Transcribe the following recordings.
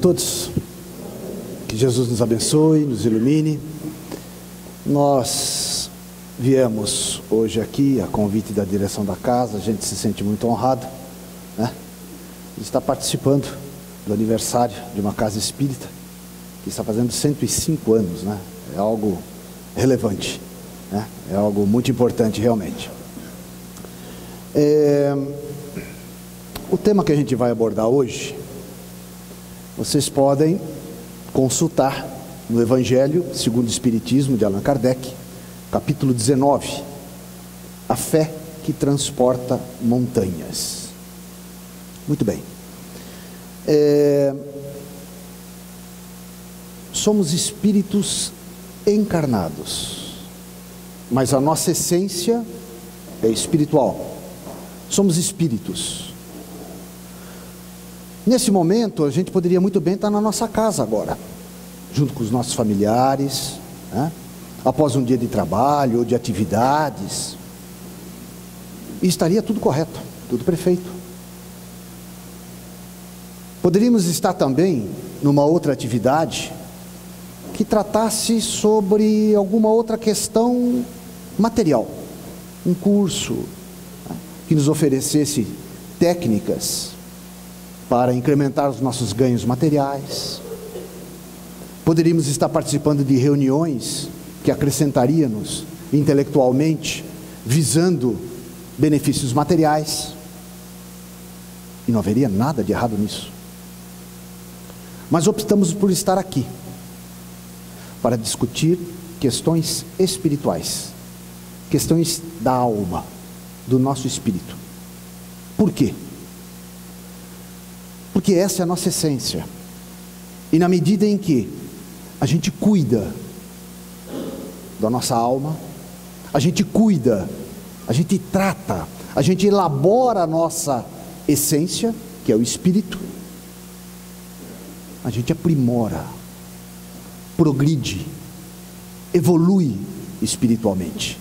todos, que Jesus nos abençoe, nos ilumine. Nós viemos hoje aqui a convite da direção da casa, a gente se sente muito honrado, né? De estar participando do aniversário de uma casa espírita que está fazendo 105 anos, né? É algo relevante, né? É algo muito importante realmente. O tema que a gente vai abordar hoje, vocês podem consultar no Evangelho segundo o Espiritismo de Allan Kardec, capítulo 19, a fé que transporta montanhas. Muito bem. Somos espíritos encarnados, mas a nossa essência é espiritual. Somos espíritos. Nesse momento, a gente poderia muito bem estar na nossa casa agora, junto com os nossos familiares, né? Após um dia de trabalho ou de atividades, e estaria tudo correto, tudo perfeito. Poderíamos estar também numa outra atividade que tratasse sobre alguma outra questão material, um curso, né, que nos oferecesse técnicas para incrementar os nossos ganhos materiais. Poderíamos estar participando de reuniões que acrescentaríamos intelectualmente, visando benefícios materiais, e não haveria nada de errado nisso. Mas optamos por estar aqui para discutir questões espirituais, questões da alma, do nosso espírito. Por quê? Porque essa é a nossa essência, e na medida em que a gente cuida da nossa alma, a gente cuida, a gente trata, a gente elabora a nossa essência, que é o espírito, a gente aprimora, progride, evolui espiritualmente.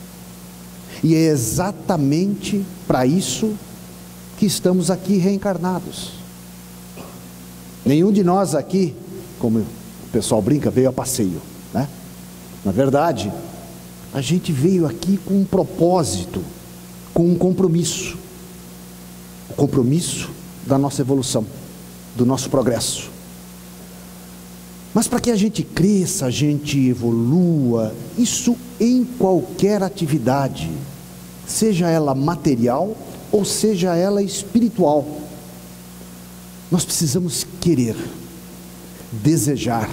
E é exatamente para isso que estamos aqui reencarnados. Nenhum de nós aqui, como o pessoal brinca, veio a passeio, né? Na verdade, a gente veio aqui com um propósito, com um compromisso. O compromisso da nossa evolução, do nosso progresso. Mas para que a gente cresça, a gente evolua, isso em qualquer atividade, seja ela material ou seja ela espiritual, nós precisamos querer, desejar,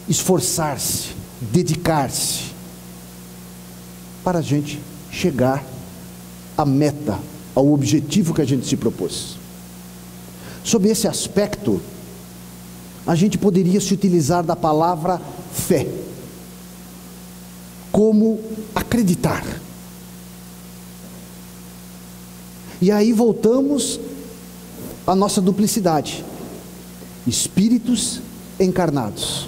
esforçar-se, dedicar-se, para a gente chegar à meta, ao objetivo que a gente se propôs. Sob esse aspecto, a gente poderia se utilizar da palavra fé, como acreditar. E aí voltamos à nossa duplicidade, espíritos encarnados.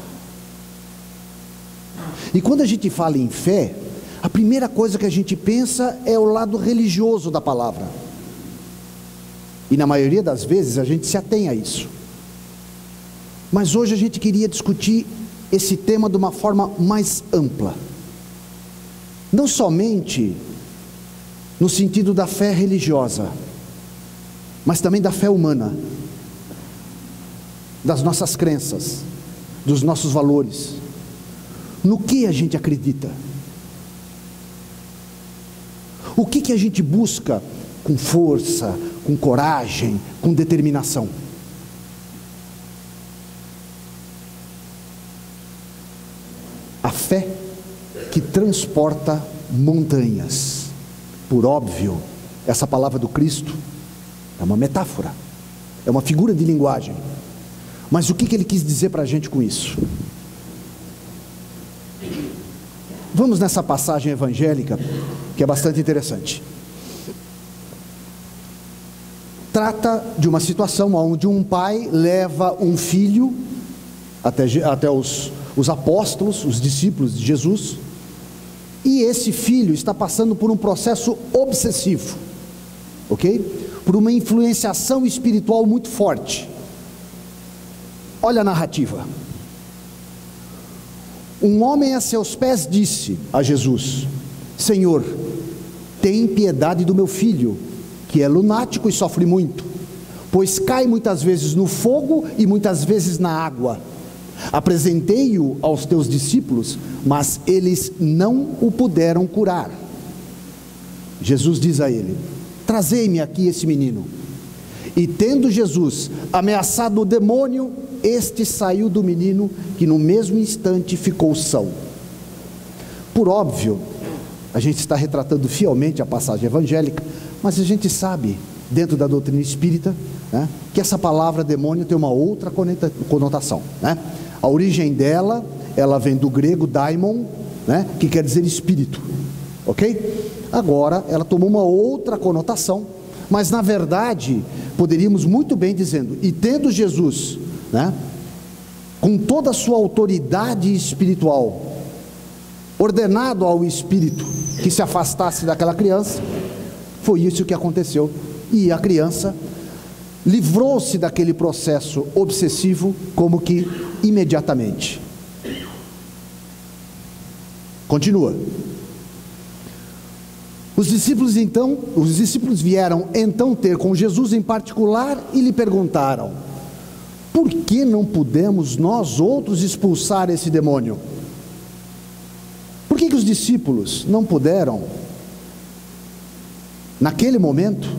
E quando a gente fala em fé, a primeira coisa que a gente pensa é o lado religioso da palavra. E na maioria das vezes a gente se atém a isso. Mas hoje a gente queria discutir esse tema de uma forma mais ampla. Não somente no sentido da fé religiosa, mas também da fé humana, das nossas crenças, dos nossos valores, no que a gente acredita, o que a gente busca com força, com coragem, com determinação. A fé que transporta montanhas. Por óbvio, essa palavra do Cristo é uma metáfora, é uma figura de linguagem. Mas o que ele quis dizer para a gente com isso? Vamos nessa passagem evangélica, que é bastante interessante. Trata de uma situação onde um pai leva um filho até os apóstolos, os discípulos de Jesus, e esse filho está passando por um processo obsessivo, ok? Por uma influenciação espiritual muito forte. Olha a narrativa. Um homem a seus pés disse a Jesus: Senhor, tem piedade do meu filho, que é lunático e sofre muito, pois cai muitas vezes no fogo e muitas vezes na água. Apresentei-o aos teus discípulos, mas eles não o puderam curar. Jesus diz a ele: trazei-me aqui esse menino. E tendo Jesus ameaçado o demônio, este saiu do menino, que no mesmo instante ficou são. Por óbvio, a gente está retratando fielmente a passagem evangélica, mas a gente sabe, dentro da doutrina espírita, né, que essa palavra demônio tem uma outra conotação, né? A origem dela, ela vem do grego daimon, né, que quer dizer espírito, ok? Agora, ela tomou uma outra conotação, mas na verdade, poderíamos muito bem dizendo, e tendo Jesus, né, com toda a sua autoridade espiritual, ordenado ao espírito que se afastasse daquela criança, foi isso que aconteceu, e a criança livrou-se daquele processo obsessivo como que imediatamente. Continua. Os discípulos vieram então ter com Jesus em particular e lhe perguntaram: por que não pudemos nós outros expulsar esse demônio? Por que os discípulos não puderam, naquele momento,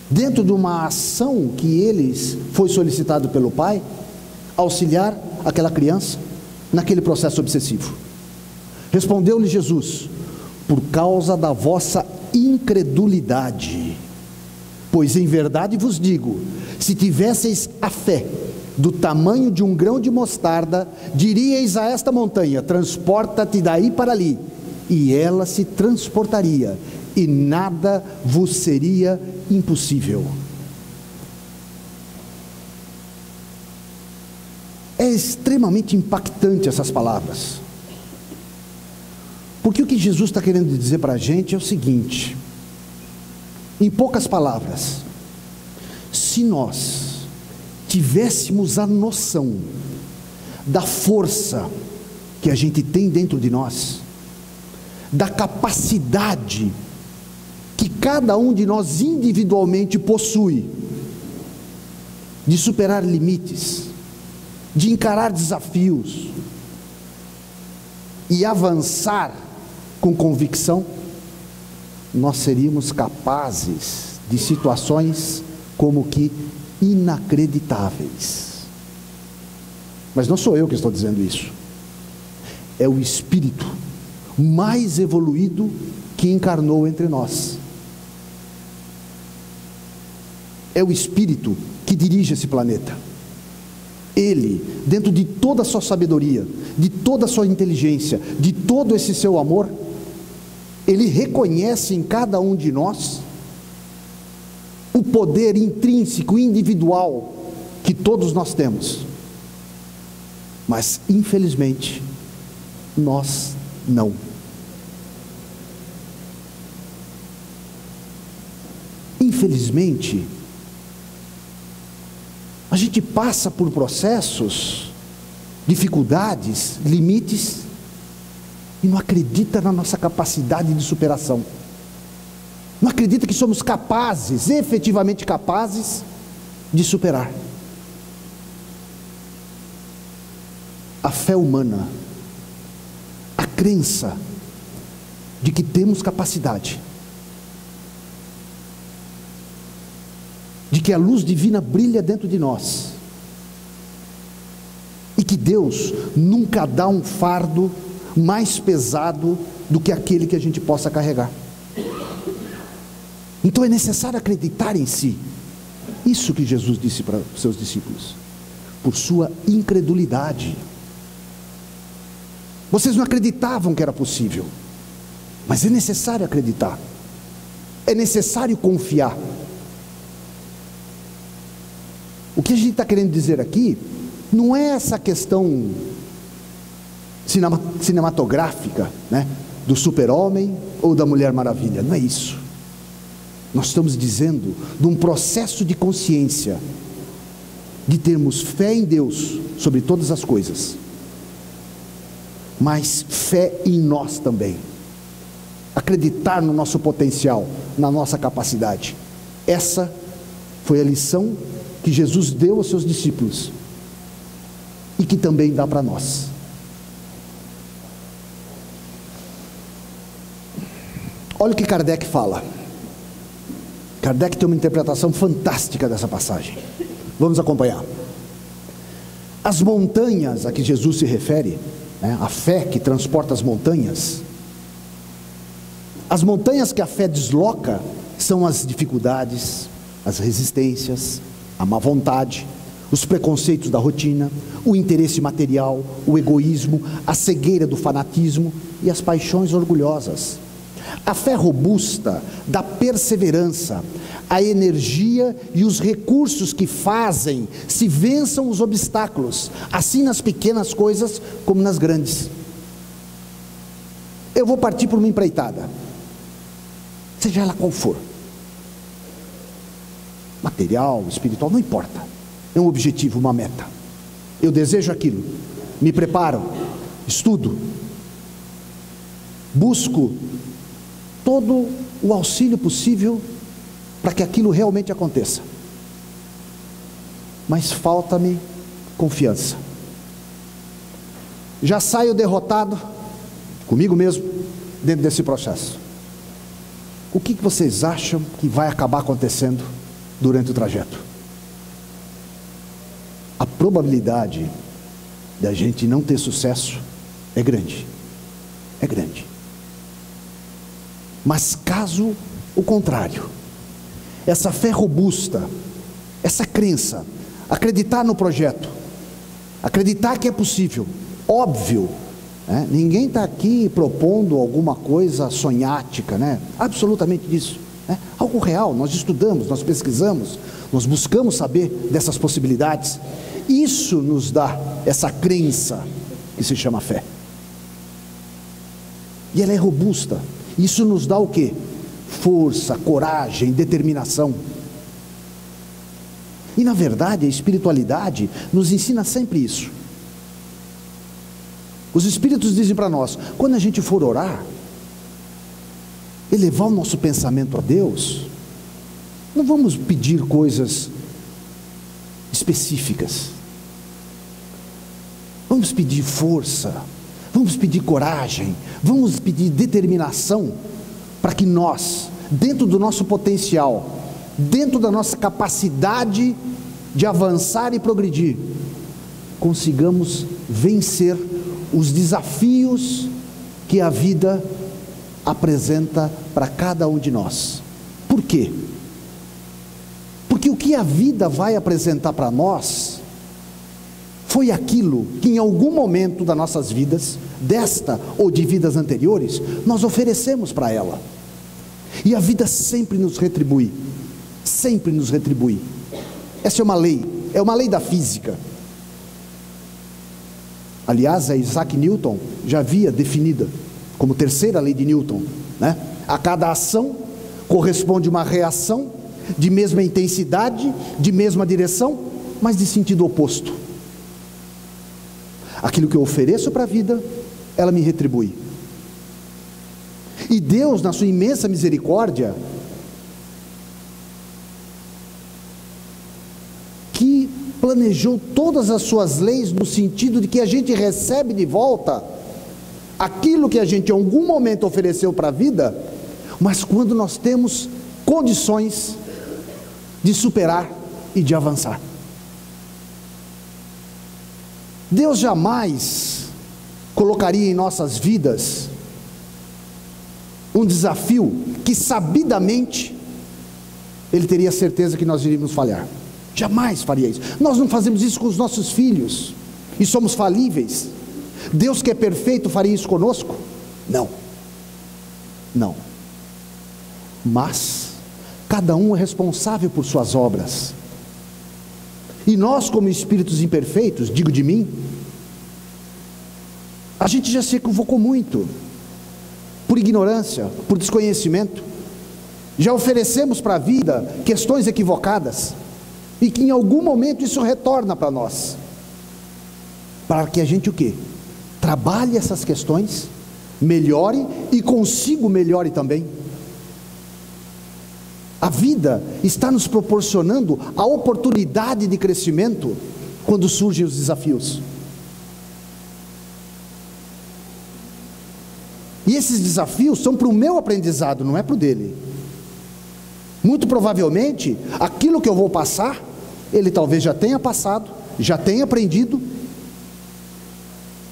dentro de uma ação que eles foi solicitado pelo Pai, auxiliar aquela criança naquele processo obsessivo? Respondeu-lhe Jesus: por causa da vossa incredulidade. Pois em verdade vos digo, se tivesseis a fé do tamanho de um grão de mostarda, diríeis a esta montanha: transporta-te daí para ali, e ela se transportaria, e nada vos seria impossível. É extremamente impactante essas palavras, porque o que Jesus está querendo dizer para a gente é o seguinte, em poucas palavras: se nós tivéssemos a noção da força que a gente tem dentro de nós, da capacidade que cada um de nós individualmente possui, de superar limites, de encarar desafios e avançar com convicção, nós seríamos capazes de situações como que inacreditáveis. Mas não sou eu que estou dizendo isso, é o Espírito mais evoluído que encarnou entre nós. É o Espírito que dirige esse planeta. Ele, dentro de toda a sua sabedoria, de toda a sua inteligência, de todo esse seu amor, ele reconhece em cada um de nós o poder intrínseco, individual, que todos nós temos. Mas, infelizmente, nós não. Infelizmente, a gente passa por processos, dificuldades, limites, e não acredita na nossa capacidade de superação. Não acredita que somos capazes, efetivamente capazes, de superar. A fé humana, a crença de que temos capacidade, de que a luz divina brilha dentro de nós, e que Deus nunca dá um fardo mais pesado do que aquele que a gente possa carregar. Então é necessário acreditar em si. Isso que Jesus disse para os seus discípulos: por sua incredulidade. Vocês não acreditavam que era possível, mas é necessário acreditar, é necessário confiar. O que a gente está querendo dizer aqui não é essa questão cinematográfica, né, do super-homem ou da Mulher Maravilha, não é isso. Nós estamos dizendo de um processo de consciência de termos fé em Deus sobre todas as coisas, mas fé em nós também, acreditar no nosso potencial, na nossa capacidade. Essa foi a lição que Jesus deu aos seus discípulos e que também dá para nós. Olha o que Kardec fala. Kardec tem uma interpretação fantástica dessa passagem. Vamos acompanhar. As montanhas a que Jesus se refere, a fé que transporta as montanhas que a fé desloca são as dificuldades, as resistências, a má vontade, os preconceitos da rotina, o interesse material, o egoísmo, a cegueira do fanatismo e as paixões orgulhosas. A fé robusta dá perseverança, a energia e os recursos que fazem se vençam os obstáculos, assim nas pequenas coisas como nas grandes. Eu vou partir por uma empreitada, seja ela qual for, material, espiritual, não importa, é um objetivo, uma meta. Eu desejo aquilo, me preparo, estudo, busco todo o auxílio possível para que aquilo realmente aconteça, mas falta-me confiança. Já saio derrotado comigo mesmo dentro desse processo. O que vocês acham que vai acabar acontecendo durante o trajeto? A probabilidade da gente não ter sucesso é grande, é grande. Mas caso o contrário, essa fé robusta, essa crença, acreditar no projeto, acreditar que é possível, óbvio, ninguém está aqui propondo alguma coisa sonhática, absolutamente disso, algo real. Nós estudamos, nós pesquisamos, nós buscamos saber dessas possibilidades. Isso nos dá essa crença que se chama fé, e ela é robusta. Isso nos dá o quê? Força, coragem, determinação. E na verdade a espiritualidade nos ensina sempre isso. Os Espíritos dizem para nós, quando a gente for orar, elevar o nosso pensamento a Deus, não vamos pedir coisas específicas, vamos pedir força, vamos pedir coragem, vamos pedir determinação, para que nós, dentro do nosso potencial, dentro da nossa capacidade de avançar e progredir, consigamos vencer os desafios que a vida apresenta para cada um de nós. Por quê? Porque o que a vida vai apresentar para nós foi aquilo que em algum momento das nossas vidas, desta ou de vidas anteriores, nós oferecemos para ela. E a vida sempre nos retribui, sempre nos retribui. Essa é uma lei da física. Aliás, a Isaac Newton já havia definida como terceira lei de Newton, A cada ação corresponde uma reação de mesma intensidade, de mesma direção, mas de sentido oposto. Aquilo que eu ofereço para a vida, ela me retribui. E Deus, na sua imensa misericórdia, que planejou todas as suas leis no sentido de que a gente recebe de volta aquilo que a gente em algum momento ofereceu para a vida, mas quando nós temos condições de superar e de avançar. Deus jamais colocaria em nossas vidas um desafio que sabidamente Ele teria certeza que nós iríamos falhar. Jamais faria isso. Nós não fazemos isso com os nossos filhos e somos falíveis. Deus, que é perfeito, faria isso conosco? Não, não. Mas cada um é responsável por suas obras. E nós, como espíritos imperfeitos, digo de mim, a gente já se equivocou muito, por ignorância, por desconhecimento. Já oferecemos para a vida questões equivocadas. e que em algum momento isso retorna para nós, para que a gente o quê? Trabalhe essas questões, melhore e consigo melhore também. A vida está nos proporcionando a oportunidade de crescimento quando surgem os desafios. E esses desafios são para o meu aprendizado, não é para o dele. Muito provavelmente, aquilo que eu vou passar, ele talvez já tenha passado, já tenha aprendido,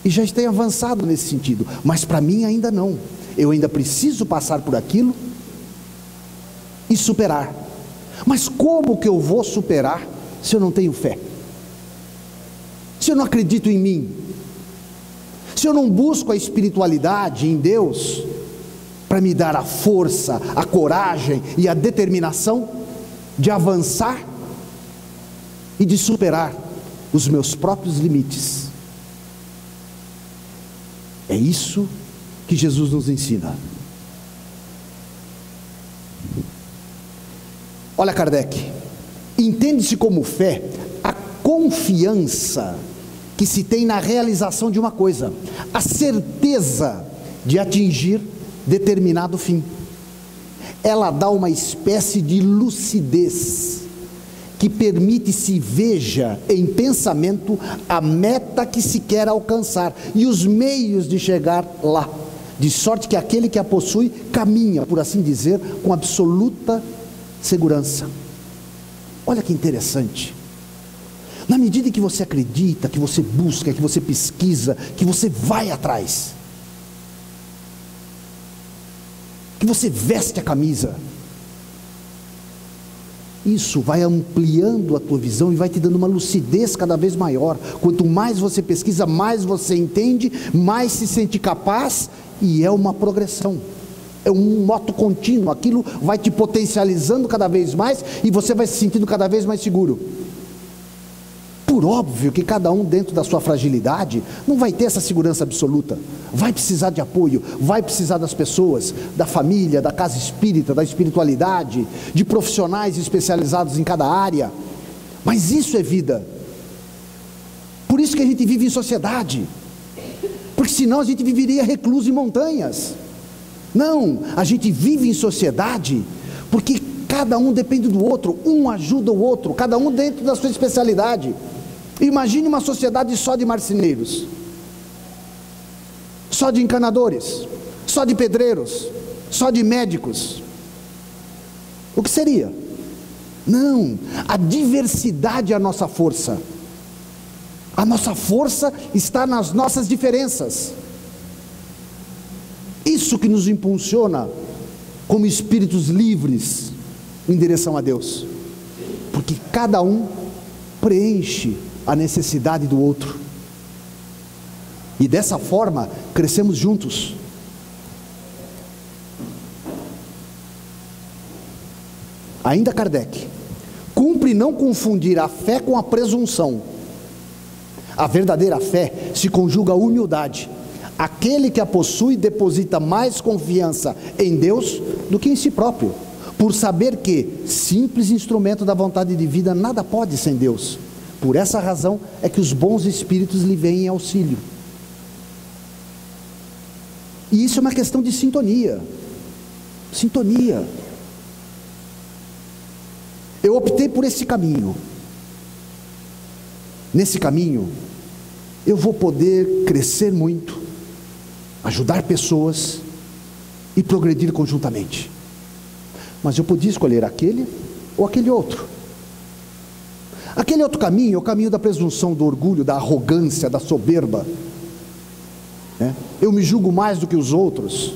e já tenha avançado nesse sentido, mas para mim ainda não. Eu ainda preciso passar por aquilo e superar. Mas como que eu vou superar se eu não tenho fé? Se eu não acredito em mim? Se eu não busco a espiritualidade em Deus para me dar a força, a coragem e a determinação de avançar e de superar os meus próprios limites? É isso que Jesus nos ensina. Olha, Kardec, entende-se como fé a confiança que se tem na realização de uma coisa, a certeza de atingir determinado fim. Ela dá uma espécie de lucidez que permite se veja em pensamento a meta que se quer alcançar e os meios de chegar lá, de sorte que aquele que a possui caminha, por assim dizer, com absoluta segurança. Olha que interessante. Na medida em que você acredita, que você busca, que você pesquisa, que você vai atrás, que você veste a camisa, isso vai ampliando a tua visão e vai te dando uma lucidez cada vez maior. Quanto mais você pesquisa, mais você entende, mais se sente capaz, e é uma progressão, é um moto contínuo. Aquilo vai te potencializando cada vez mais e você vai se sentindo cada vez mais seguro. Por óbvio que cada um, dentro da sua fragilidade, não vai ter essa segurança absoluta, vai precisar de apoio, vai precisar das pessoas, da família, da casa espírita, da espiritualidade, de profissionais especializados em cada área, mas isso é vida. Por isso que a gente vive em sociedade, porque senão a gente viveria recluso em montanhas. Não, a gente vive em sociedade porque cada um depende do outro, um ajuda o outro, cada um dentro da sua especialidade. Imagine uma sociedade só de marceneiros, só de encanadores, só de pedreiros, só de médicos. O que seria? Não, a diversidade é a nossa força. A nossa força está nas nossas diferenças. Isso que nos impulsiona como espíritos livres em direção a Deus, porque cada um preenche a necessidade do outro, e dessa forma crescemos juntos. Ainda Kardec, cumpre não confundir a fé com a presunção. A verdadeira fé se conjuga à humildade. Aquele que a possui deposita mais confiança em Deus do que em si próprio, por saber que, simples instrumento da vontade de vida, nada pode sem Deus. Por essa razão é que os bons espíritos lhe vêm em auxílio. E isso é uma questão de sintonia. Sintonia. Eu optei por esse caminho. Nesse caminho, eu vou poder crescer muito, ajudar pessoas e progredir conjuntamente. Mas eu podia escolher aquele ou aquele outro. Aquele outro caminho é o caminho da presunção, do orgulho, da arrogância, da soberba. Eu me julgo mais do que os outros.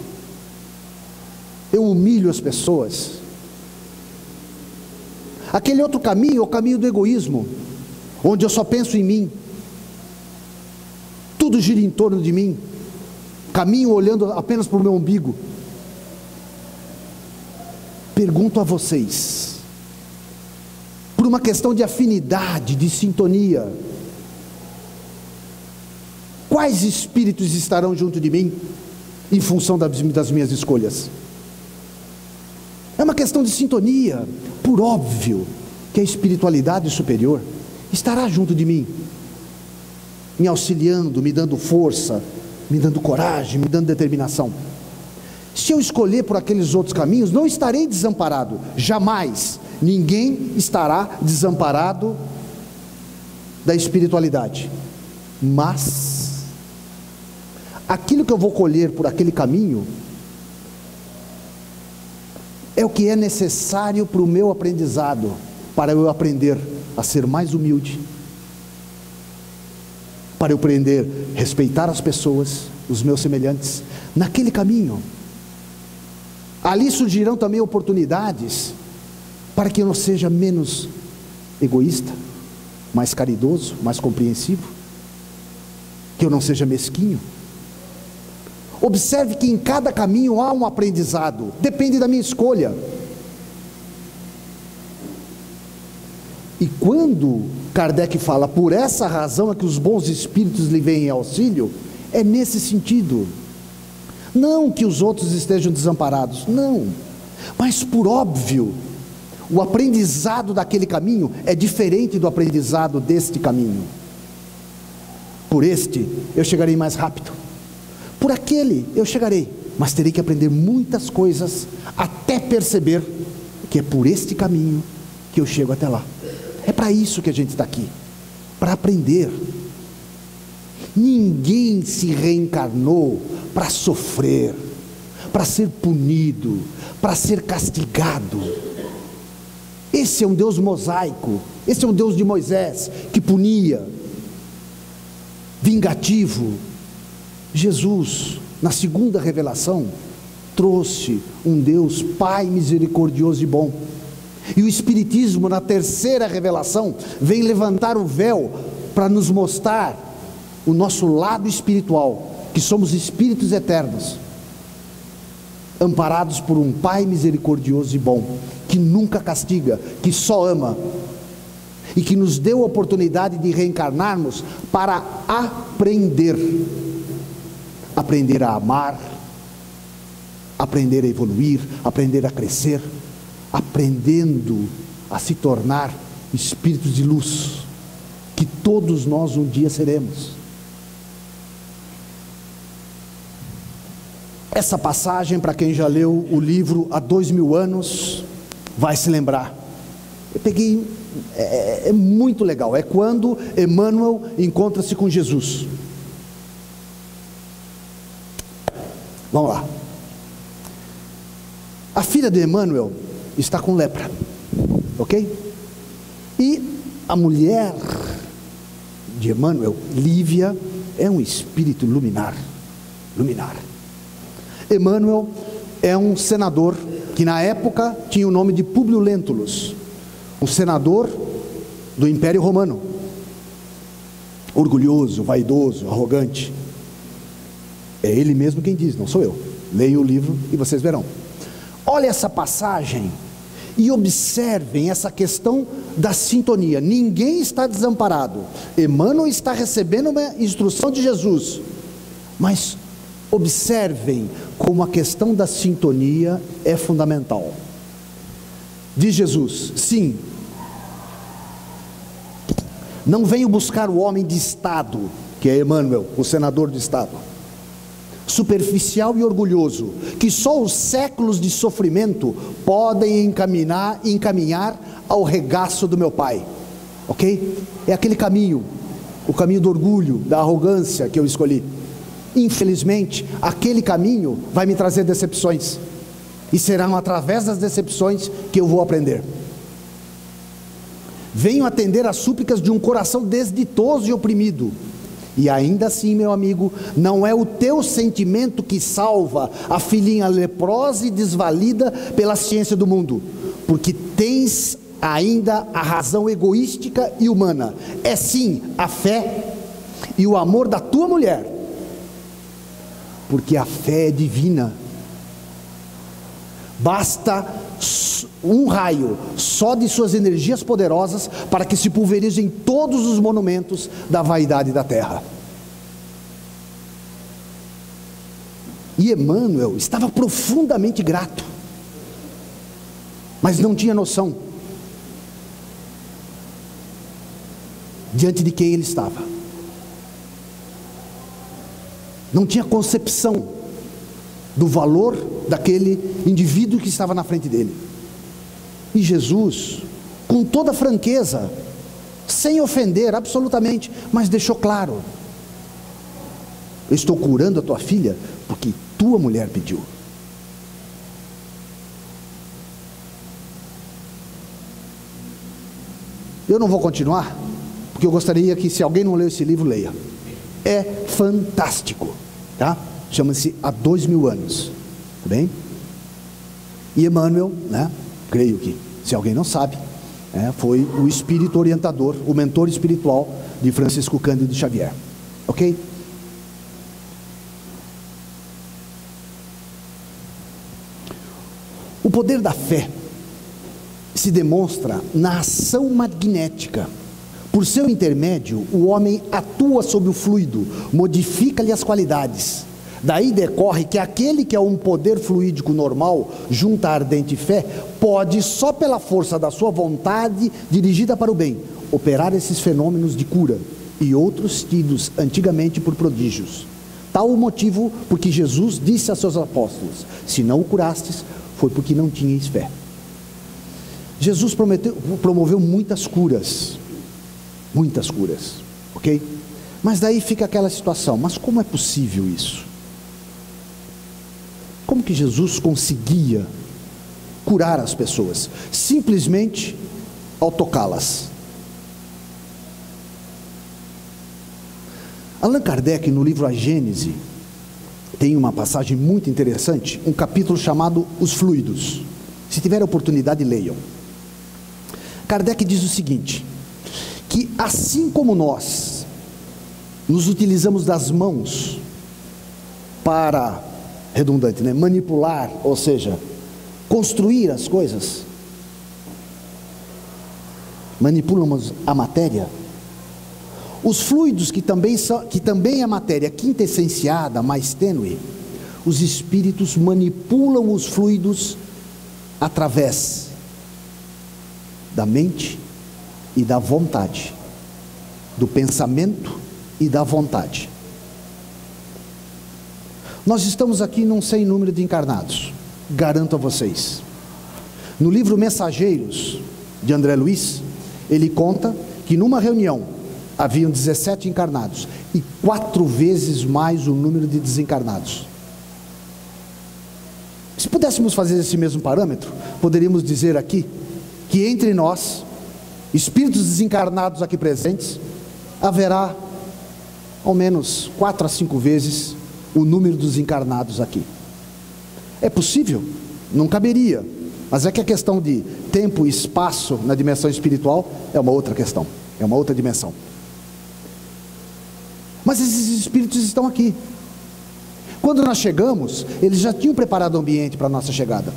Eu humilho as pessoas. Aquele outro caminho é o caminho do egoísmo, onde eu só penso em mim. Tudo gira em torno de mim. Caminho olhando apenas para o meu umbigo. Pergunto a vocês, por uma questão de afinidade, de sintonia, quais espíritos estarão junto de mim em função das minhas escolhas? É uma questão de sintonia, por óbvio. que a espiritualidade superior estará junto de mim, me auxiliando, me dando força, me dando coragem, me dando determinação. Se eu escolher por aqueles outros caminhos, não estarei desamparado, jamais. Ninguém estará desamparado da espiritualidade, mas aquilo que eu vou colher por aquele caminho é o que é necessário para o meu aprendizado, para eu aprender a ser mais humilde, para eu aprender a respeitar as pessoas, os meus semelhantes, naquele caminho. Ali surgirão também oportunidades para que eu não seja menos egoísta, mais caridoso, mais compreensivo, que eu não seja mesquinho. Observe que em cada caminho há um aprendizado, depende da minha escolha. E quando Kardec fala, por essa razão é que os bons espíritos lhe vêm em auxílio, é nesse sentido. Não que os outros estejam desamparados, não, mas por óbvio, o aprendizado daquele caminho é diferente do aprendizado deste caminho. Por este eu chegarei mais rápido, por aquele eu chegarei, mas terei que aprender muitas coisas até perceber que é por este caminho que eu chego até lá. É para isso que a gente está aqui, para aprender. Ninguém se reencarnou para sofrer, para ser punido, para ser castigado. Esse é um Deus mosaico, esse é um Deus de Moisés, que punia, vingativo. Jesus, na segunda revelação, trouxe um Deus Pai misericordioso e bom. E o Espiritismo, na terceira revelação, vem levantar o véu para nos mostrar o nosso lado espiritual, que somos espíritos eternos, amparados por um Pai misericordioso e bom, que nunca castiga, que só ama, e que nos deu a oportunidade de reencarnarmos para aprender a amar, aprender a evoluir, aprender a crescer, aprendendo a se tornar espíritos de luz, que todos nós um dia seremos. Essa passagem, para quem já leu o livro há 2000 anos, vai se lembrar. Eu peguei, é muito legal, é quando Emmanuel encontra-se com Jesus. Vamos lá. A filha de Emmanuel está com lepra, ok? E a mulher de Emmanuel, Lívia, é um espírito luminar. Emmanuel é um senador que na época tinha o nome de Públio Lentulus, um senador do Império Romano, orgulhoso, vaidoso, arrogante. É ele mesmo quem diz, não sou eu. Leiam o livro e vocês verão. Olha essa passagem e observem essa questão da sintonia. Ninguém está desamparado. Emmanuel está recebendo uma instrução de Jesus, mas observem como a questão da sintonia é fundamental. Diz Jesus: sim, não venho buscar o homem de Estado, que é Emmanuel, o senador de Estado, superficial e orgulhoso, que só os séculos de sofrimento podem encaminhar ao regaço do meu Pai, ok? É aquele caminho, o caminho do orgulho, da arrogância que eu escolhi. Infelizmente, aquele caminho vai me trazer decepções, e serão através das decepções que eu vou aprender. Venho atender às súplicas de um coração desditoso e oprimido, e ainda assim, meu amigo, não é o teu sentimento que salva a filhinha leprosa e desvalida pela ciência do mundo, porque tens ainda a razão egoística e humana. É sim a fé e o amor da tua mulher, porque a fé é divina. Basta um raio só de suas energias poderosas para que se pulverizem todos os monumentos da vaidade da terra. E Emmanuel estava profundamente grato, mas não tinha noção. diante de quem ele estava. Não tinha concepção do valor daquele indivíduo que estava na frente dele. E Jesus, com toda franqueza, sem ofender absolutamente, mas deixou claro: eu estou curando a tua filha porque tua mulher pediu. Eu não vou continuar, porque eu gostaria que, se alguém não leu esse livro, leia. É fantástico, tá? Chama-se Há 2000 anos, tá bem? E Emmanuel, né? Creio que, se alguém não sabe, foi o espírito orientador, o mentor espiritual de Francisco Cândido Xavier, ok? O poder da fé se demonstra na ação magnética. Por seu intermédio, o homem atua sobre o fluido, modifica-lhe as qualidades. Daí decorre que aquele que é um poder fluídico normal, junto à ardente fé, pode, só pela força da sua vontade dirigida para o bem, operar esses fenômenos de cura e outros tidos antigamente por prodígios. Tal o motivo por que Jesus disse a seus apóstolos: se não o curastes, foi porque não tinhais fé. Jesus promoveu muitas curas, ok? Mas daí fica aquela situação: mas como é possível isso? Como que Jesus conseguia curar as pessoas? Simplesmente ao tocá-las. Allan Kardec, no livro A Gênese, tem uma passagem muito interessante, um capítulo chamado Os Fluidos. Se tiver oportunidade, leiam. Kardec diz o seguinte: que assim como nós nos utilizamos das mãos para, redundante, né, manipular, ou seja, construir as coisas, manipulamos a matéria, os fluidos que também é matéria quintessenciada, mais tênue, os espíritos manipulam os fluidos através da mente e da vontade, do pensamento e da vontade. Nós estamos aqui num sem número de encarnados, garanto a vocês. No livro Mensageiros, de André Luiz, ele conta que numa reunião haviam 17 encarnados e 4 vezes mais o número de desencarnados. Se pudéssemos fazer esse mesmo parâmetro, poderíamos dizer aqui que entre nós, espíritos desencarnados aqui presentes, haverá ao menos 4 a 5 vezes o número dos encarnados aqui. É possível? Não caberia, mas é que a questão de tempo e espaço na dimensão espiritual é uma outra questão, é uma outra dimensão. Mas esses espíritos estão aqui. Quando nós chegamos, eles já tinham preparado o ambiente para a nossa chegada.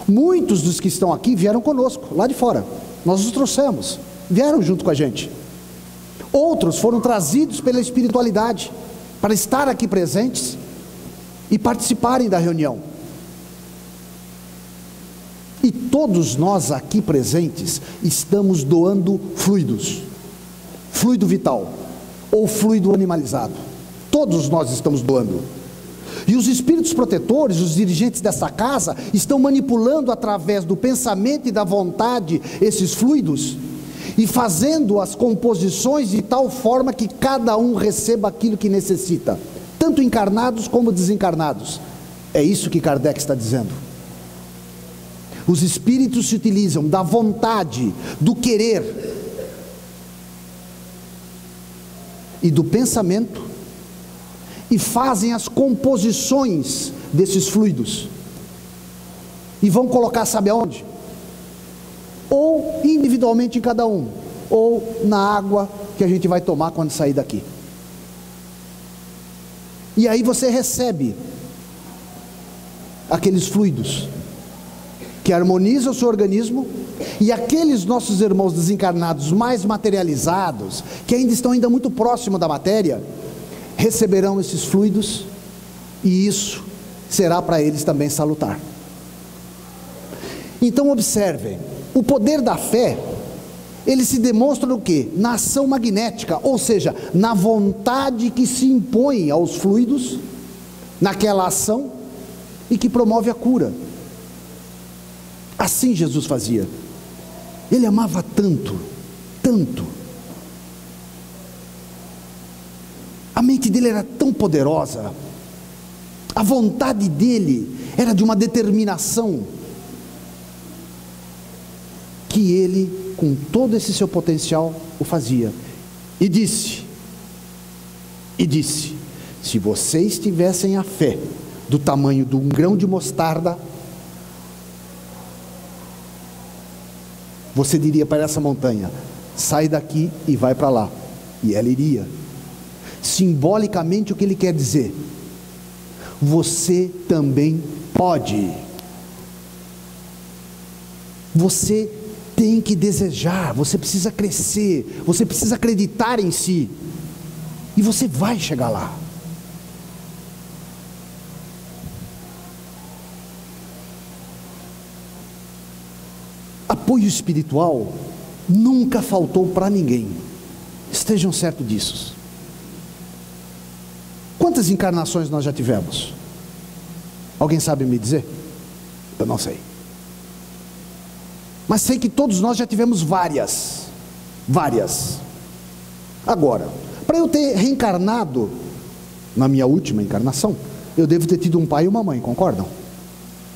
Muitos dos que estão aqui vieram conosco, lá de fora. Nós os trouxemos, vieram junto com a gente. Outros foram trazidos pela espiritualidade para estar aqui presentes e participarem da reunião. E todos nós aqui presentes estamos doando fluidos, fluido vital ou fluido animalizado. Todos nós estamos doando. E os espíritos protetores, os dirigentes dessa casa, estão manipulando através do pensamento e da vontade esses fluidos e fazendo as composições de tal forma que cada um receba aquilo que necessita, tanto encarnados como desencarnados. É isso que Kardec está dizendo. Os espíritos se utilizam da vontade, do querer e do pensamento e fazem as composições desses fluidos e vão colocar, sabe aonde? Ou individualmente em cada um, ou na água que a gente vai tomar quando sair daqui. E aí você recebe aqueles fluidos que harmonizam o seu organismo, e aqueles nossos irmãos desencarnados mais materializados, que estão ainda muito próximo da matéria, receberão esses fluidos, e isso será para eles também salutar. Então observem, o poder da fé ele se demonstra no quê? Na ação magnética, ou seja, na vontade que se impõe aos fluidos, naquela ação, e que promove a cura. Assim Jesus fazia. Ele amava tanto, tanto. A mente dele era tão poderosa, a vontade dele era de uma determinação, que ele, com todo esse seu potencial, o fazia. E disse, se vocês tivessem a fé do tamanho de um grão de mostarda, você diria para essa montanha, sai daqui e vai para lá, e ela iria. Simbolicamente, o que ele quer dizer? Você também pode. Você tem que desejar, você precisa crescer, você precisa acreditar em si, e você vai chegar lá. Apoio espiritual nunca faltou para ninguém, estejam certos disso. Quantas encarnações nós já tivemos? Alguém sabe me dizer? Eu não sei. Mas sei que todos nós já tivemos várias. Agora, para eu ter reencarnado na minha última encarnação, eu devo ter tido um pai e uma mãe, concordam?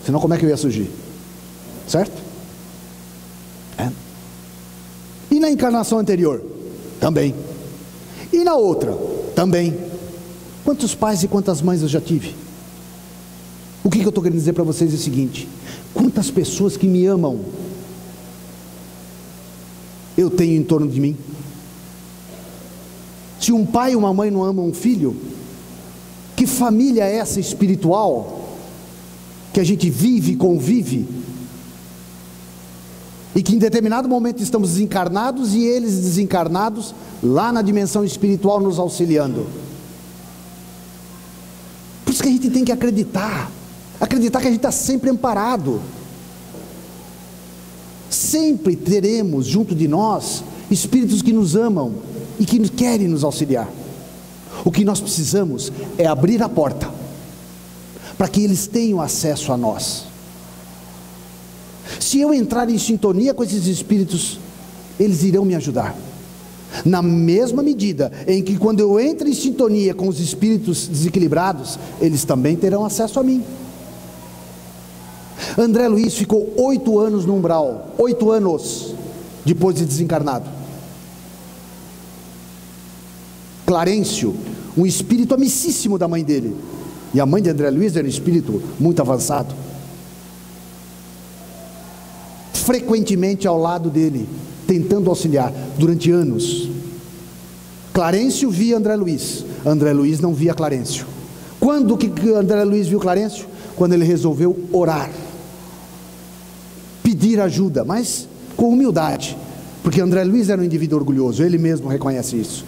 Senão como é que eu ia surgir? Certo? E na encarnação anterior? Também. E na outra? Também. Quantos pais e quantas mães eu já tive? O que eu estou querendo dizer para vocês é o seguinte: quantas pessoas que me amam eu tenho em torno de mim? Se um pai e uma mãe não amam um filho, que família é essa espiritual que a gente vive e convive, e que em determinado momento estamos desencarnados e eles desencarnados lá na dimensão espiritual nos auxiliando? Por isso que a gente tem que acreditar que a gente está sempre amparado. Sempre teremos junto de nós espíritos que nos amam e que querem nos auxiliar. O que nós precisamos é abrir a porta para que eles tenham acesso a nós. Se eu entrar em sintonia com esses espíritos, eles irão me ajudar. Na mesma medida em que quando eu entro em sintonia com os espíritos desequilibrados, eles também terão acesso a mim. André Luiz ficou 8 anos no umbral, 8 anos depois de desencarnado. Clarencio, um espírito amicíssimo da mãe dele, e a mãe de André Luiz era um espírito muito avançado, frequentemente ao lado dele, tentando auxiliar durante anos. Clarencio via André Luiz não via Clarencio. Quando que André Luiz viu Clarencio? Quando ele resolveu orar, pedir ajuda, mas com humildade, porque André Luiz era um indivíduo orgulhoso, ele mesmo reconhece isso.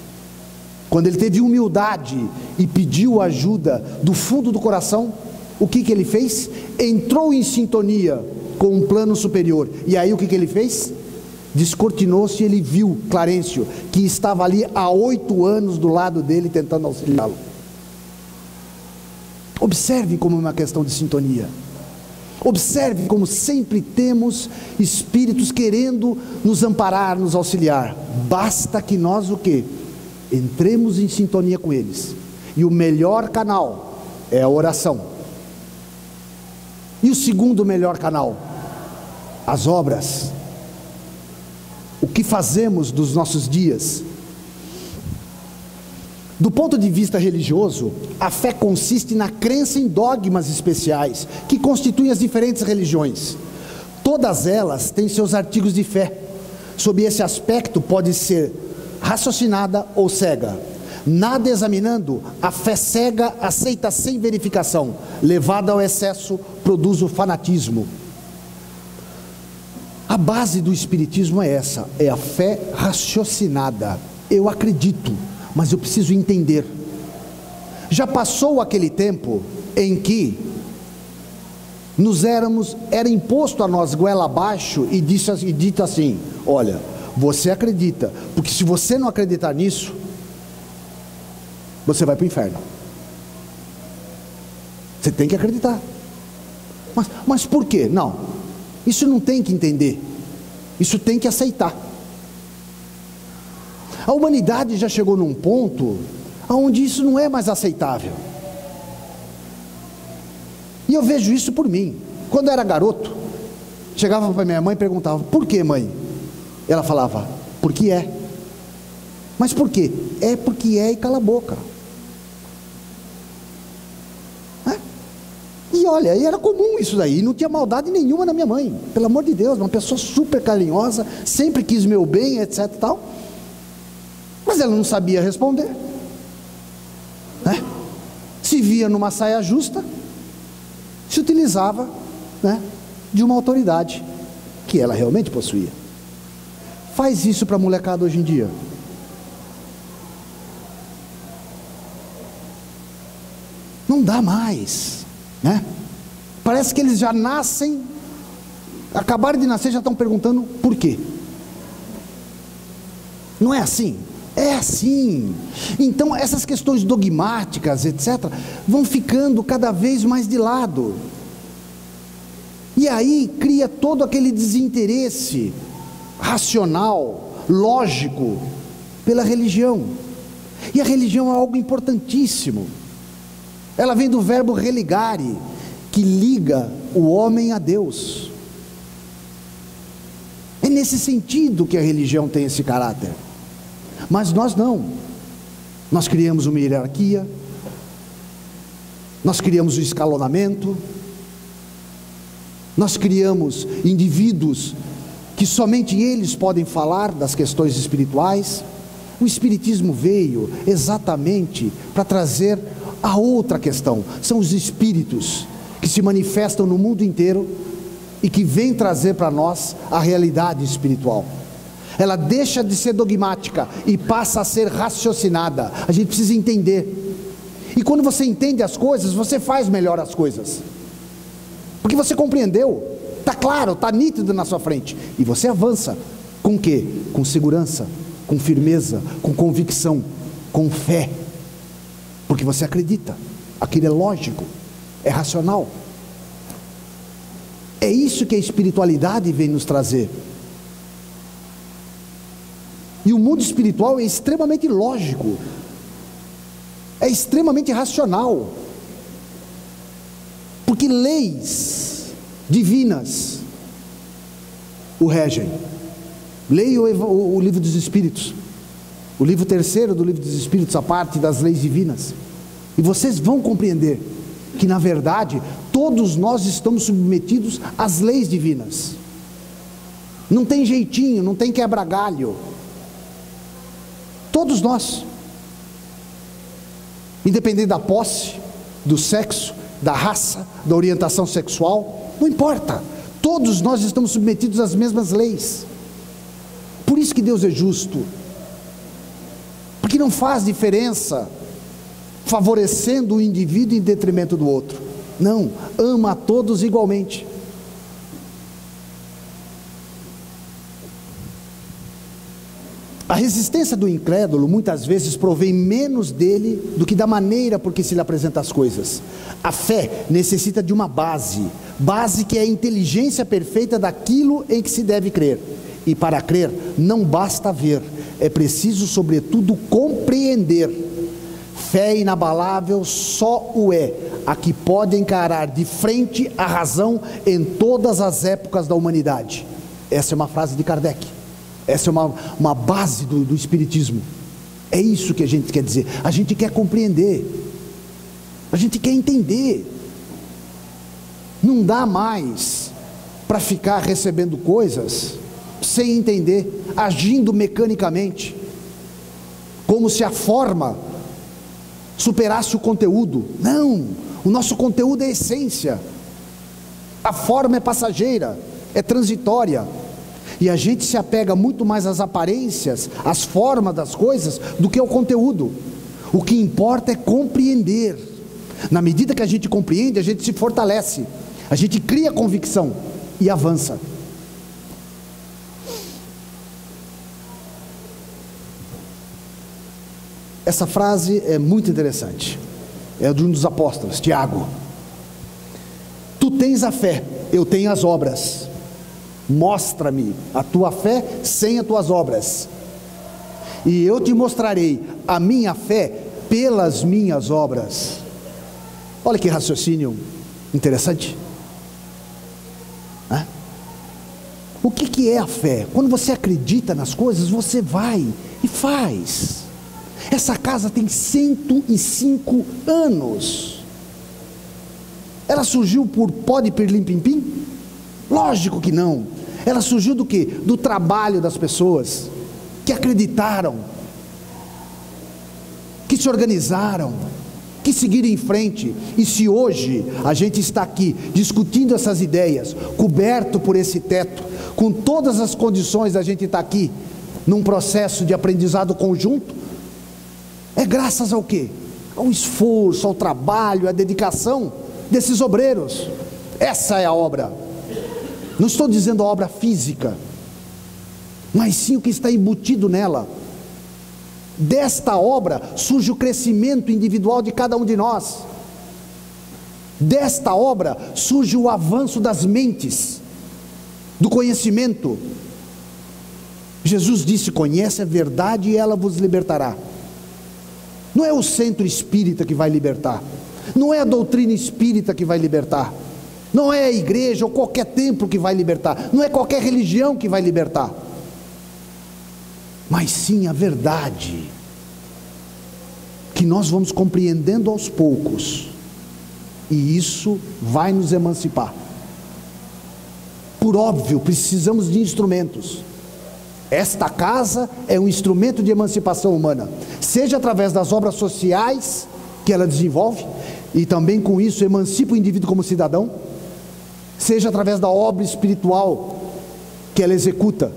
Quando ele teve humildade e pediu ajuda do fundo do coração, o que ele fez? Entrou em sintonia com um plano superior, e aí o que ele fez? Descortinou-se e ele viu Clarencio, que estava ali há 8 anos do lado dele, tentando auxiliá-lo. Observe como é uma questão de sintonia. Observe como sempre temos espíritos querendo nos amparar, nos auxiliar. Basta que nós o quê? Entremos em sintonia com eles. E o melhor canal é a oração. E o segundo melhor canal? As obras. O que fazemos dos nossos dias? Do ponto de vista religioso, a fé consiste na crença em dogmas especiais que constituem as diferentes religiões. Todas elas têm seus artigos de fé. Sob esse aspecto, pode ser raciocinada ou cega. Nada examinando, a fé cega aceita sem verificação. Levada ao excesso, produz o fanatismo. A base do espiritismo é essa, é a fé raciocinada. Eu acredito, mas eu preciso entender. Já passou aquele tempo em que era imposto a nós goela abaixo e dito assim: olha, você acredita, porque se você não acreditar nisso, você vai para o inferno. Você tem que acreditar. Mas por quê? Não, isso não tem que entender, isso tem que aceitar. A humanidade já chegou num ponto onde isso não é mais aceitável. E eu vejo isso por mim. Quando eu era garoto, chegava para minha mãe e perguntava: por que, mãe? Ela falava: porque é. Mas por quê? É porque é, e cala a boca. E olha, era comum isso daí, não tinha maldade nenhuma na minha mãe, pelo amor de Deus, uma pessoa super carinhosa, sempre quis meu bem, etc e tal. Mas ela não sabia responder, né? Se via numa saia justa, se utilizava, né, de uma autoridade que ela realmente possuía. Faz isso para a molecada hoje em dia. Não dá mais, né? Parece que eles já nascem, acabaram de nascer, já estão perguntando por quê. Não é assim? É assim. Então essas questões dogmáticas, etc., vão ficando cada vez mais de lado. E aí cria todo aquele desinteresse racional, lógico, pela religião. E a religião é algo importantíssimo. Ela vem do verbo religare, que liga o homem a Deus. É nesse sentido que a religião tem esse caráter. Mas nós não. Nós criamos uma hierarquia, nós criamos o escalonamento, nós criamos indivíduos que somente eles podem falar das questões espirituais. O Espiritismo veio exatamente para trazer a outra questão. São os espíritos que se manifestam no mundo inteiro e que vêm trazer para nós a realidade espiritual. Ela deixa de ser dogmática e passa a ser raciocinada. A gente precisa entender. E quando você entende as coisas, você faz melhor as coisas, porque você compreendeu, está claro, está nítido na sua frente, e você avança. Com o quê? Com segurança, com firmeza, com convicção, com fé, porque você acredita, aquilo é lógico, é racional. É isso que a espiritualidade vem nos trazer. E o mundo espiritual é extremamente lógico, é extremamente racional, porque leis divinas o regem. Leia o livro dos Espíritos, o livro 3º do livro dos Espíritos, a parte das leis divinas, e vocês vão compreender que na verdade todos nós estamos submetidos às leis divinas. Não tem jeitinho, não tem quebra-galho. Todos nós, independente da posse, do sexo, da raça, da orientação sexual, não importa, todos nós estamos submetidos às mesmas leis. Por isso que Deus é justo, porque não faz diferença favorecendo o indivíduo em detrimento do outro. Não, ama a todos igualmente. A resistência do incrédulo muitas vezes provém menos dele do que da maneira por que se lhe apresenta as coisas. A fé necessita de uma base que é a inteligência perfeita daquilo em que se deve crer. E para crer não basta ver, é preciso sobretudo compreender. Fé inabalável só o é a que pode encarar de frente a razão em todas as épocas da humanidade. Essa é uma frase de Kardec. Essa é uma base do Espiritismo. É isso que a gente quer dizer. A gente quer compreender, a gente quer entender. Não dá mais para ficar recebendo coisas sem entender, agindo mecanicamente, como se a forma superasse o conteúdo. Não, o nosso conteúdo é a essência, a forma é passageira, é transitória. E a gente se apega muito mais às aparências, às formas das coisas, do que ao conteúdo. O que importa é compreender. Na medida que a gente compreende, a gente se fortalece, a gente cria convicção e avança. Essa frase é muito interessante. É de um dos apóstolos, Tiago. Tu tens a fé, eu tenho as obras. Mostra-me a tua fé sem as tuas obras, e eu te mostrarei a minha fé pelas minhas obras. Olha que raciocínio interessante. O que é a fé? Quando você acredita nas coisas, você vai e faz. Essa casa tem 105 anos. Ela surgiu por pó de pirlim-pim-pim? Lógico que não. Ela surgiu do quê? Do trabalho das pessoas que acreditaram, que se organizaram, que seguiram em frente. E se hoje a gente está aqui discutindo essas ideias, coberto por esse teto, com todas as condições, a gente está aqui num processo de aprendizado conjunto, é graças ao quê? Ao esforço, ao trabalho, à dedicação desses obreiros. Essa é a obra. Não estou dizendo a obra física, mas sim o que está embutido nela. Desta obra surge o crescimento individual de cada um de nós. Desta obra surge o avanço das mentes, do conhecimento. Jesus disse: conhece a verdade e ela vos libertará. Não é o centro espírita que vai libertar, não é a doutrina espírita que vai libertar, não é a igreja ou qualquer templo que vai libertar, não é qualquer religião que vai libertar, mas sim a verdade, que nós vamos compreendendo aos poucos, e isso vai nos emancipar. Por óbvio, precisamos de instrumentos. Esta casa é um instrumento de emancipação humana, seja através das obras sociais que ela desenvolve, e também com isso emancipa o indivíduo como cidadão, seja através da obra espiritual que ela executa,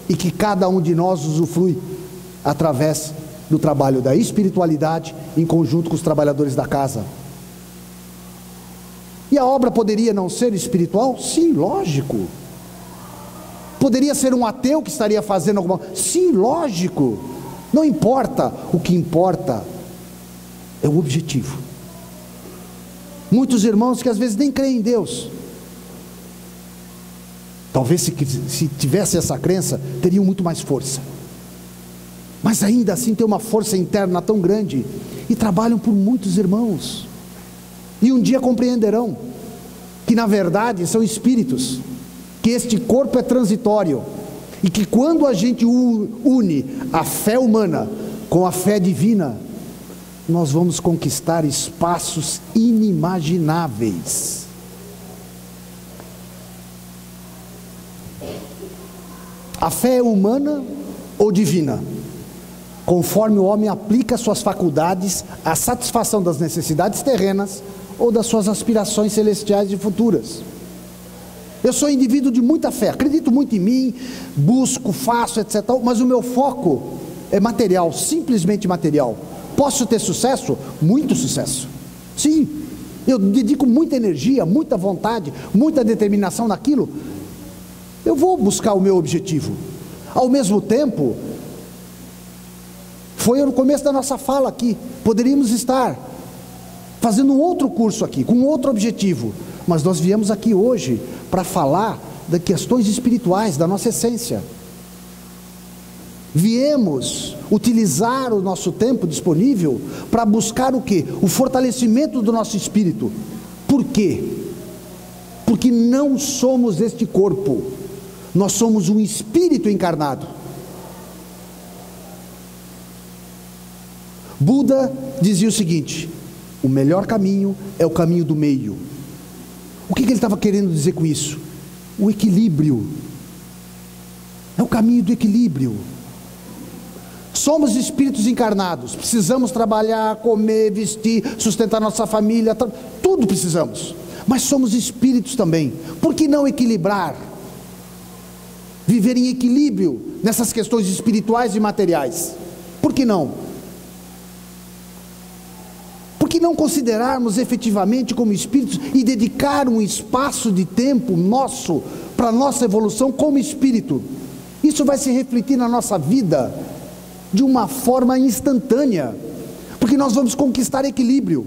e que cada um de nós usufrui através do trabalho da espiritualidade, em conjunto com os trabalhadores da casa. E a obra poderia não ser espiritual? Sim, lógico. Poderia ser um ateu que estaria fazendo alguma coisa? Sim, lógico. Não importa. O que importa é o objetivo. Muitos irmãos que às vezes nem creem em Deus, talvez se tivesse essa crença, teriam muito mais força, mas ainda assim tem uma força interna tão grande, e trabalham por muitos irmãos, e um dia compreenderão que na verdade são espíritos, que este corpo é transitório, e que quando a gente une a fé humana com a fé divina, nós vamos conquistar espaços inimagináveis. A fé é humana ou divina? Conforme o homem aplica suas faculdades à satisfação das necessidades terrenas ou das suas aspirações celestiais e futuras. Eu sou indivíduo de muita fé, acredito muito em mim, busco, faço, etc. Mas o meu foco é material, simplesmente material. Posso ter sucesso? Muito sucesso. Sim, eu dedico muita energia, muita vontade, muita determinação naquilo. Eu vou buscar o meu objetivo. Ao mesmo tempo, foi no começo da nossa fala aqui, poderíamos estar fazendo um outro curso aqui, com outro objetivo, mas nós viemos aqui hoje para falar de questões espirituais, da nossa essência. Viemos utilizar o nosso tempo disponível para buscar o quê? O fortalecimento do nosso espírito. Por quê? Porque não somos este corpo, nós somos um espírito encarnado. Buda dizia o seguinte: o melhor caminho é o caminho do meio. O que ele estava querendo dizer com isso? O equilíbrio. É o caminho do equilíbrio. Somos espíritos encarnados, precisamos trabalhar, comer, vestir, sustentar nossa família, tudo precisamos, mas somos espíritos também. Por que não equilibrar? Viver em equilíbrio nessas questões espirituais e materiais? Por que não? Por que não considerarmos efetivamente como espíritos e dedicar um espaço de tempo nosso para a nossa evolução como espírito? Isso vai se refletir na nossa vida de uma forma instantânea. porque nós vamos conquistar equilíbrio,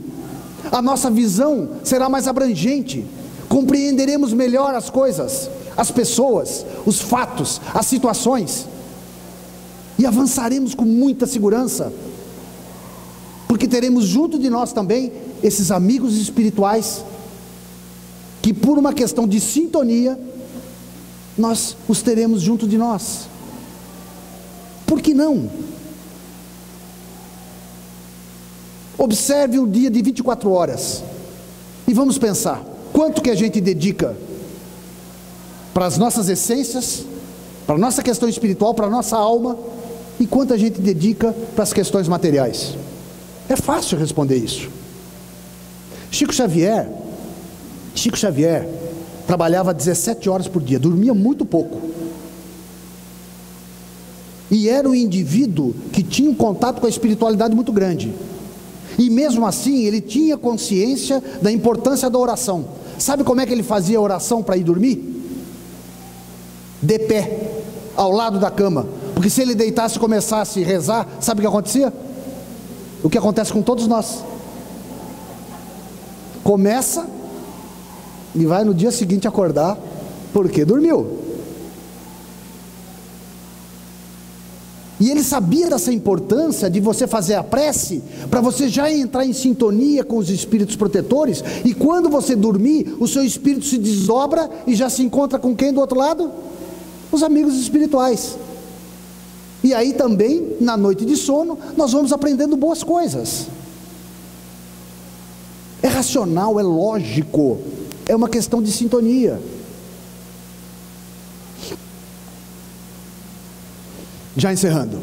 a nossa visão será mais abrangente, compreenderemos melhor as coisas, as pessoas, os fatos, as situações, e avançaremos com muita segurança, porque teremos junto de nós também esses amigos espirituais, que por uma questão de sintonia, nós os teremos junto de nós. Por que não? Observe um dia de 24 horas, e vamos pensar, quanto que a gente dedica para as nossas essências, para a nossa questão espiritual, para a nossa alma, e quanto a gente dedica para as questões materiais? É fácil responder isso. Chico Xavier trabalhava 17 horas por dia, dormia muito pouco, e era um indivíduo que tinha um contato com a espiritualidade muito grande, e mesmo assim ele tinha consciência da importância da oração. Sabe como é que ele fazia a oração para ir dormir? De pé, ao lado da cama, porque se ele deitasse e começasse a rezar, sabe o que acontecia? O que acontece com todos nós: começa e vai no dia seguinte acordar, porque dormiu. E ele sabia dessa importância de você fazer a prece, para você já entrar em sintonia com os espíritos protetores, e quando você dormir, o seu espírito se desdobra e já se encontra com quem do outro lado? Os amigos espirituais. E aí também, na noite de sono, nós vamos aprendendo boas coisas. É racional, é lógico, é uma questão de sintonia. Já encerrando,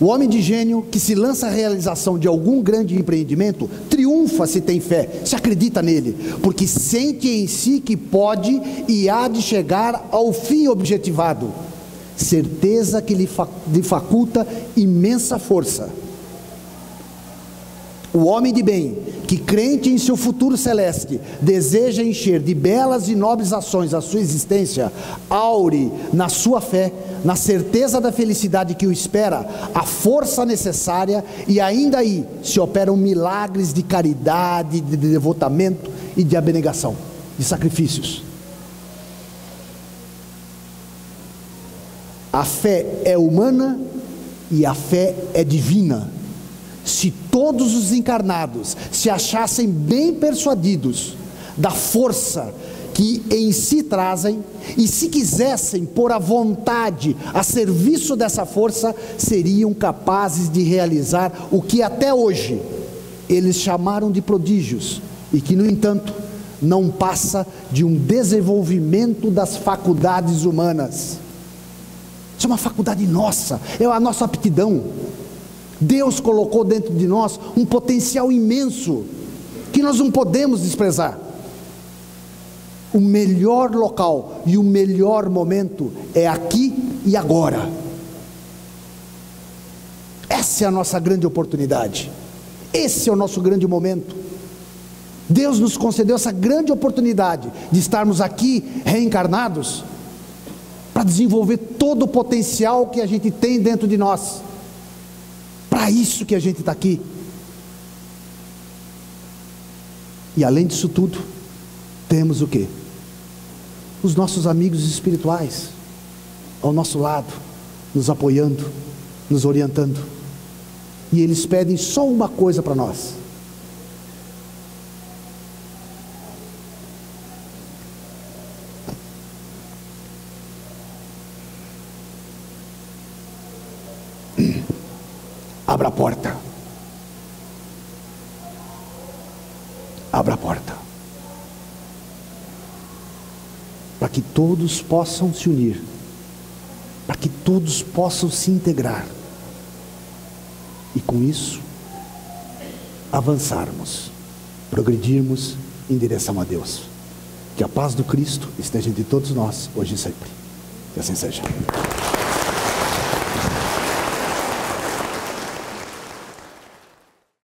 o homem de gênio que se lança à realização de algum grande empreendimento, triunfa se tem fé, se acredita nele, porque sente em si que pode e há de chegar ao fim objetivado, certeza que lhe faculta imensa força. O homem de bem, que crente em seu futuro celeste, deseja encher de belas e nobres ações a sua existência, aure na sua fé, na certeza da felicidade que o espera, a força necessária, e ainda aí se operam milagres de caridade, de devotamento e de abnegação, de sacrifícios. A fé é humana e a fé é divina. Se todos os encarnados se achassem bem persuadidos da força que em si trazem, e se quisessem pôr a vontade a serviço dessa força, seriam capazes de realizar o que até hoje eles chamaram de prodígios, e que no entanto não passa de um desenvolvimento das faculdades humanas. Isso é uma faculdade nossa, é a nossa aptidão. Deus colocou dentro de nós um potencial imenso, que nós não podemos desprezar. O melhor local e o melhor momento é aqui e agora. Essa é a nossa grande oportunidade, esse é o nosso grande momento. Deus nos concedeu essa grande oportunidade de estarmos aqui reencarnados, para desenvolver todo o potencial que a gente tem dentro de nós. Para isso que a gente está aqui. E além disso tudo, temos o quê? Os nossos amigos espirituais ao nosso lado, nos apoiando, nos orientando. E eles pedem só uma coisa para nós: abra a porta. Abra a porta. Para que todos possam se unir. Para que todos possam se integrar. E com isso, avançarmos, progredirmos em direção a Deus. Que a paz do Cristo esteja entre todos nós, hoje e sempre. Que assim seja.